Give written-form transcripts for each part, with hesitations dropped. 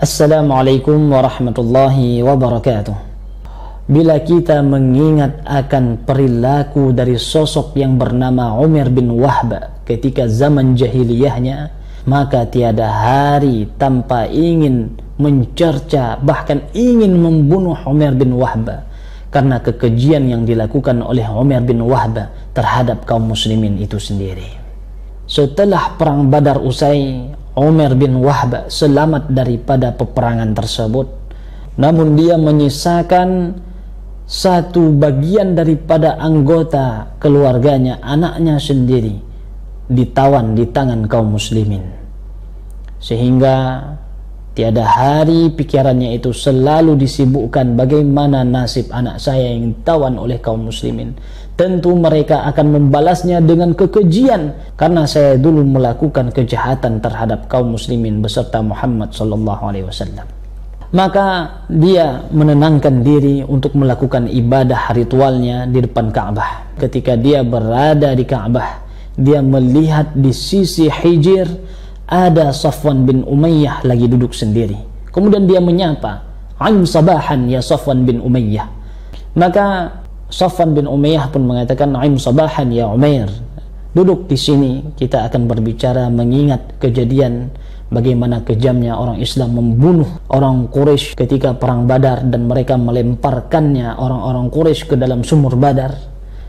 Assalamualaikum warahmatullahi wabarakatuh. Bila kita mengingat akan perilaku dari sosok yang bernama Umar bin Wahb ketika zaman jahiliyahnya, maka tiada hari tanpa ingin mencerca, bahkan ingin membunuh Umar bin Wahb karena kekejian yang dilakukan oleh Umar bin Wahb terhadap kaum muslimin itu sendiri. Setelah perang Badar usai, Umar bin Wahb selamat daripada peperangan tersebut, namun dia menyisakan satu bagian daripada anggota keluarganya, anaknya sendiri, ditawan di tangan kaum muslimin. Sehingga tiada hari pikirannya itu selalu disibukkan bagaimana nasib anak saya yang ditawan oleh kaum muslimin. Tentu mereka akan membalasnya dengan kekejian karena saya dulu melakukan kejahatan terhadap kaum muslimin beserta Muhammad SAW. Maka dia menenangkan diri untuk melakukan ibadah ritualnya di depan Ka'bah. Ketika dia berada di Ka'bah, dia melihat di sisi hijir ada Safwan bin Umayyah lagi duduk sendiri. Kemudian dia menyapa, "Aim sabahan ya Safwan bin Umayyah." Maka Safwan bin Umayyah pun mengatakan, "Aim sabahan ya Umair. Duduk di sini, kita akan berbicara mengingat kejadian bagaimana kejamnya orang Islam membunuh orang Quraisy ketika perang Badar dan mereka melemparkannya orang-orang Quraisy ke dalam sumur Badar."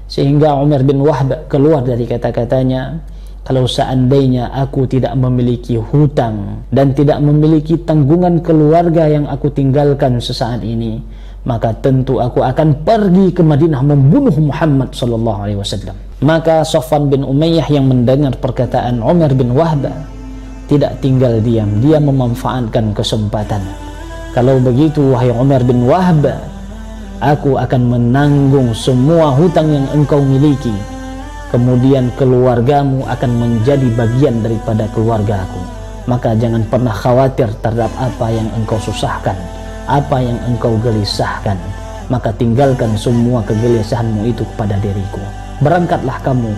Sehingga Umar bin Wahb keluar dari kata-katanya, "Kalau seandainya aku tidak memiliki hutang dan tidak memiliki tanggungan keluarga yang aku tinggalkan sesaat ini, maka tentu aku akan pergi ke Madinah membunuh Muhammad SAW." Maka Safwan bin Umayyah yang mendengar perkataan Umar bin Wahb tidak tinggal diam, dia memanfaatkan kesempatan. "Kalau begitu wahai Umar bin Wahb, aku akan menanggung semua hutang yang engkau miliki. Kemudian keluargamu akan menjadi bagian daripada keluargaku. Maka jangan pernah khawatir terhadap apa yang engkau susahkan, apa yang engkau gelisahkan. Maka tinggalkan semua kegelisahanmu itu kepada diriku. Berangkatlah kamu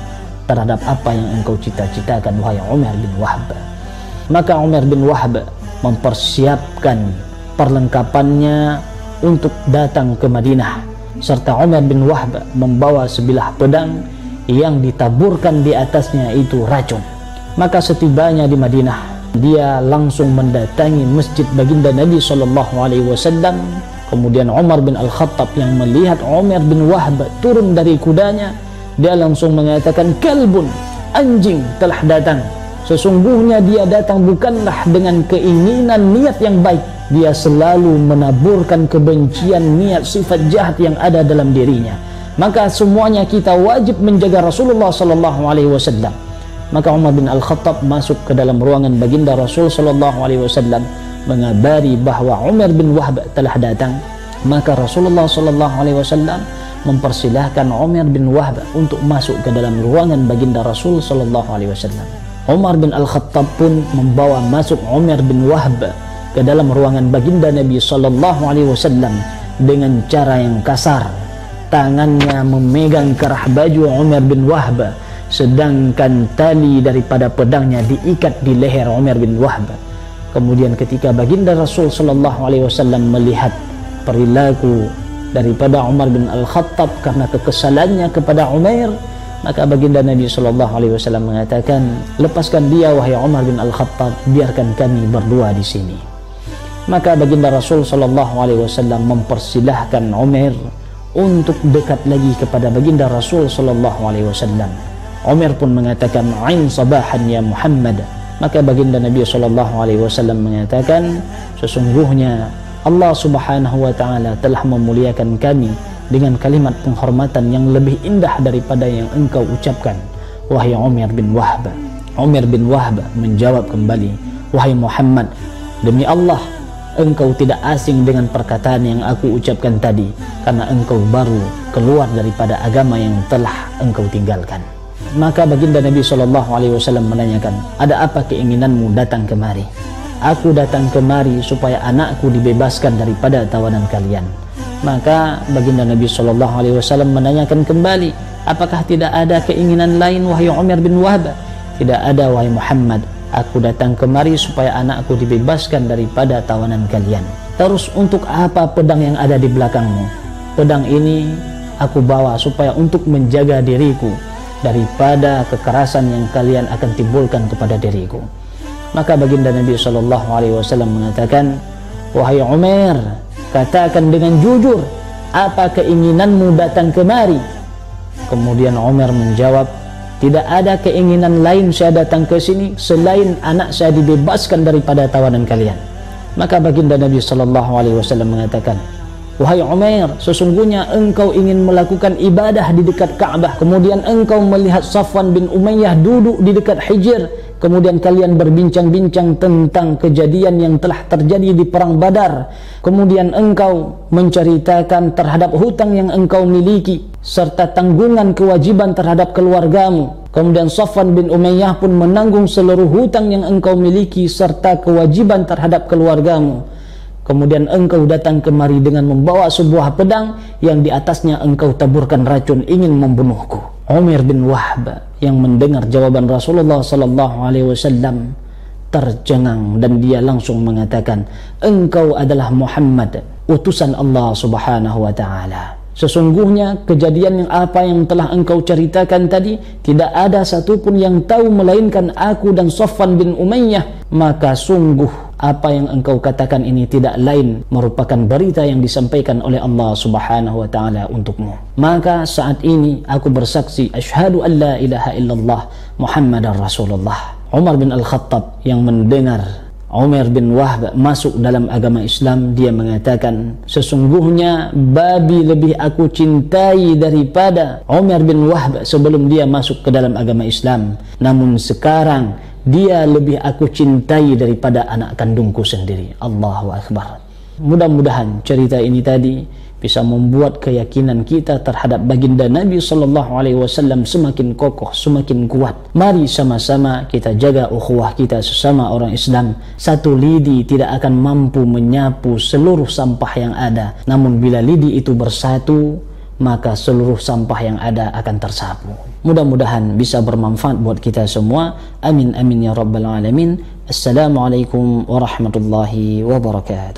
terhadap apa yang engkau cita-citakan wahai Umar bin Wahb." Maka Umar bin Wahb mempersiapkan perlengkapannya untuk datang ke Madinah, serta Umar bin Wahb membawa sebilah pedang yang ditaburkan di atasnya itu racun. Maka setibanya di Madinah, dia langsung mendatangi masjid baginda Nabi SAW. Kemudian Umar bin Al-Khattab yang melihat Umar bin Wahb turun dari kudanya, dia langsung mengatakan, "Kalbun, anjing telah datang. Sesungguhnya dia datang bukanlah dengan keinginan niat yang baik. Dia selalu menaburkan kebencian, niat, sifat jahat yang ada dalam dirinya. Maka semuanya kita wajib menjaga Rasulullah SAW." Maka Umar bin Al-Khattab masuk ke dalam ruangan baginda Rasul SAW, mengabari bahwa Umar bin Wahb telah datang. Maka Rasulullah SAW mempersilahkan Umar bin Wahb untuk masuk ke dalam ruangan baginda Rasul SAW. Umar bin Al-Khattab pun membawa masuk Umar bin Wahb ke dalam ruangan baginda Nabi SAW dengan cara yang kasar. Tangannya memegang kerah baju Umar bin Wahb, sedangkan tali daripada pedangnya diikat di leher Umar bin Wahb. Kemudian ketika baginda Rasul SAW melihat perilaku daripada Umar bin Al-Khattab karena kekesalannya kepada Umar, maka baginda Nabi SAW mengatakan, "Lepaskan dia wahai Umar bin Al-Khattab, biarkan kami berdua di sini." Maka baginda Rasul SAW mempersilahkan Umar untuk dekat lagi kepada baginda Rasul SAW. Umar pun mengatakan, "Ain sabahan ya Muhammad." Maka baginda Nabi SAW mengatakan, "Sesungguhnya Allah Subhanahu wa Ta'ala telah memuliakan kami dengan kalimat penghormatan yang lebih indah daripada yang engkau ucapkan, wahai Umar bin Wahb." Umar bin Wahb menjawab kembali, "Wahai Muhammad, demi Allah, engkau tidak asing dengan perkataan yang aku ucapkan tadi, karena engkau baru keluar daripada agama yang telah engkau tinggalkan." Maka baginda Nabi SAW menanyakan, "Ada apa keinginanmu datang kemari?" "Aku datang kemari supaya anakku dibebaskan daripada tawanan kalian." Maka baginda Nabi SAW menanyakan kembali, "Apakah tidak ada keinginan lain wahai Umar bin Wahb?" "Tidak ada wahai Muhammad, Aku datang kemari supaya anakku dibebaskan daripada tawanan kalian. Terus untuk apa pedang yang ada di belakangmu? Pedang ini aku bawa supaya untuk menjaga diriku daripada kekerasan yang kalian akan timbulkan kepada diriku. Maka baginda Nabi SAW mengatakan, wahai Umar, katakan dengan jujur, apa keinginanmu datang kemari? Kemudian Umar menjawab, tidak ada keinginan lain saya datang ke sini selain anak saya dibebaskan daripada tawanan kalian. Maka baginda Nabi SAW mengatakan, wahai Umar, sesungguhnya engkau ingin melakukan ibadah di dekat Ka'bah, kemudian engkau melihat Safwan bin Umayyah duduk di dekat Hijr, kemudian kalian berbincang-bincang tentang kejadian yang telah terjadi di perang Badar, kemudian engkau menceritakan terhadap hutang yang engkau miliki serta tanggungan kewajiban terhadap keluargamu. Kemudian Safwan bin Umayyah pun menanggung seluruh hutang yang engkau miliki serta kewajiban terhadap keluargamu. Kemudian engkau datang kemari dengan membawa sebuah pedang yang di atasnya engkau taburkan racun ingin membunuhku. Umar bin Wahb yang mendengar jawaban Rasulullah SAW tercengang dan dia langsung mengatakan, engkau adalah Muhammad, utusan Allah Subhanahu wa Ta'ala. Sesungguhnya kejadian yang apa yang telah engkau ceritakan tadi tidak ada satupun yang tahu melainkan aku dan Safwan bin Umayyah. Maka sungguh apa yang engkau katakan ini tidak lain merupakan berita yang disampaikan oleh Allah Subhanahu wa Ta'ala untukmu. Maka saat ini aku bersaksi asyhadu an la ilaha illallah Muhammadar Rasulullah. Umar bin Al-Khattab yang mendengar Umar bin Wahb masuk dalam agama Islam, dia mengatakan, sesungguhnya babi lebih aku cintai daripada Umar bin Wahb sebelum dia masuk ke dalam agama Islam. Namun sekarang dia lebih aku cintai daripada anak kandungku sendiri. Allahu Akbar. Mudah-mudahan cerita ini tadi bisa membuat keyakinan kita terhadap baginda Nabi SAW semakin kokoh, semakin kuat. Mari sama-sama kita jaga ukhuwah kita sesama orang Islam. Satu lidi tidak akan mampu menyapu seluruh sampah yang ada, namun bila lidi itu bersatu, maka seluruh sampah yang ada akan tersapu. Mudah-mudahan bisa bermanfaat buat kita semua. Amin amin ya rabbal alamin. Assalamualaikum warahmatullahi wabarakatuh.